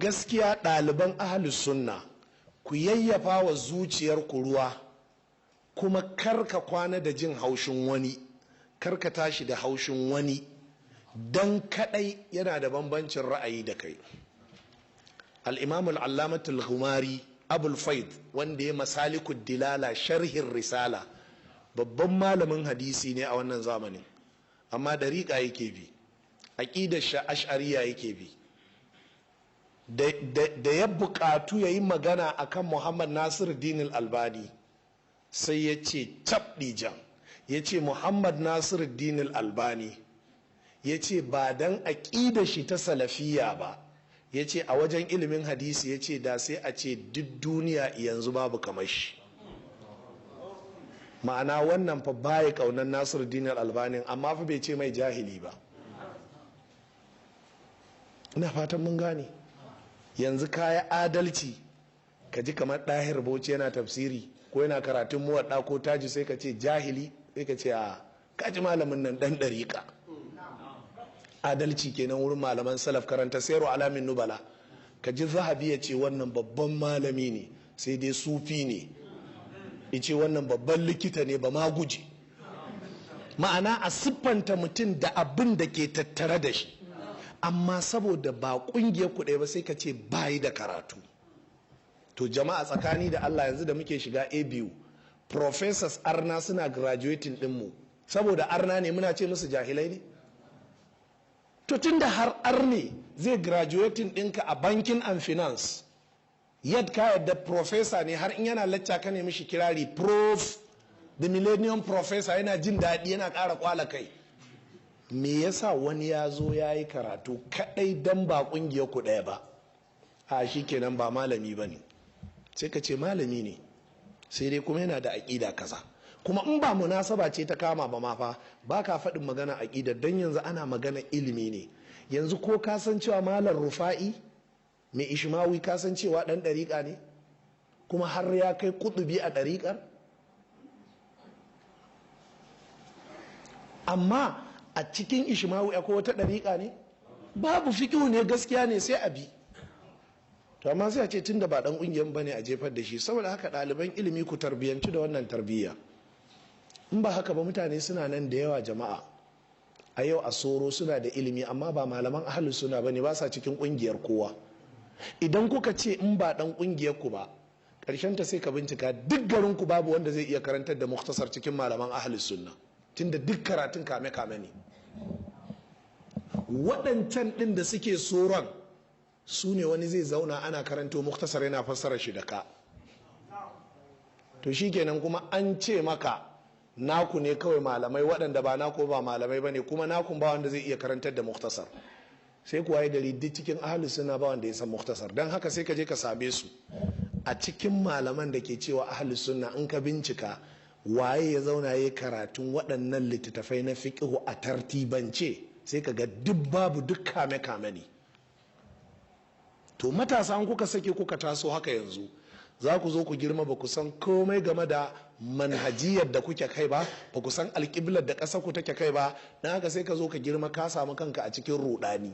gaskiya ɗaliban ahlus sunna ku yayyafa wa zuciyarku ruwa, kuma karka kwana da jin haushin wani, karka tashi da haushin wani don kadai yana da bambancin ra'ayi da kai. al-imam al-allamatul ghumari abul faid wanda ya masalikud dilala sharhin risala babban malamin hadisi ne a wannan zamanin, amma dariƙa yake bi, aqidar ash'ariyya yake bi. da ya buƙatu ya yi magana akan Muhammad Nasiruddin Albani sai ya ce tabdijan, ya ce Muhammad Nasiruddin Albani ya ce ba dan aƙidar shi ta salafiya ba, ya ce a wajen ilimin hadisi ya ce da sai a ce duk duniya yanzu babu kamar shi. Ma'ana wannan fa baya ƙaunar Nasiruddin Albani, amma fa bai ce mai jahili ba. Ina fatan mun gane. Yanzu kaya adalci ka ji kamar ɗahir bauchi yana tafsiri ko yana karatun muwaɗa ko taji sai ka ce jahili, sai ka ce a kaji malamin nan ɗan ɗariƙa. Adalci kenan wurin malaman salaf. Karanta sayarwa alamin nubala ka ji zahabi ya ce wannan babban malami ne sai dai sufi ne, ya ce wannan babban likita ne ba ma guji. Ma'ana a siffanta mutum da abin da ke tattare da shi, amma saboda ba kungiyar kuɗai ba sai ka ce bayi da karatu. To jama'a, tsakani da Allah, yanzu da muke shiga ABU professors arna suna graduating dinmu, saboda arna ne muna ce musu jahilai ne? To tunda har arne zai graduating ɗinka a banking and finance, yadda ka yadda professor ne, har in yana lacca ka nemi shi kirari prof, the millennium professor, yana jin daɗi, yana ƙara kwala kai. Me yasa wani ya zo ya yi karatu kadai dan ba kungiyar ku ɗaya ba, a shi kenan ba malami ba ne? Sai ka ce malami ne, sai dai kuma yana da aƙida kaza. Kuma in ba munasaba ce ta kama ba ma fa ba ka faɗin magana aƙida, don yanzu ana magana ilimi ne. Yanzu ko ka san cewa malam Rufa'i mai Ishmawi ka san cewa ɗan ɗariƙa ne, kuma har ya kai kutubi a ɗariƙar? Amma a cikin Ishmawi akwai wata ɗariƙa ne? Babu. fiƙihu ne, gaskiya ne, sai a bi. To amma sai a ce tun da ba ɗan ƙungiyar ba ne a jefar da shi. Saboda haka ɗaliban ilimi ku tarbiyyanci da wannan tarbiyya. In ba haka ba mutane suna nan da yawa jama'a a yau a soro suna da ilimi amma ba malaman ahlus sunna bane, ba sa cikin ƙungiyar kowa. Idan kuka ce in ba ɗan ƙungiyar ku ba, ƙarshen ta sai ka bincika duk garin ku babu wanda zai iya karantar da muktasar cikin malaman ahlus sunna, tunda duk karatun kame-kame ne. Waɗancan ɗin da suke tsoron su ne wani zai zauna ana karanto muktasar yana fassara shi da ka. To shi kenan kuma an ce maka naku ne kawai malamai, waɗanda ba naku ba malamai ba ne, kuma nakun ba wanda zai iya karantar da muktasar. Sai kuwa ya gari duk cikin ahalus sunna ba wanda ya san muktasar. Don haka sai ka je ka same su a cikin malaman da ke cewa ahalus sunna, in ka bincika waye ya zauna ya karatun waɗannan littattafai na fiƙihu a tartibance, sai ka ga duk babu, duk kame-kame ne. To matasa an kuka sake kuka taso haka yanzu, za ku zo ku girma ba ku san komai game da manhajiyar da kuke kai ba, ba ku san alƙiblar da ƙasar ku take kai ba, na haka sai ka zo ka girma ka samu kanka a cikin ruɗani.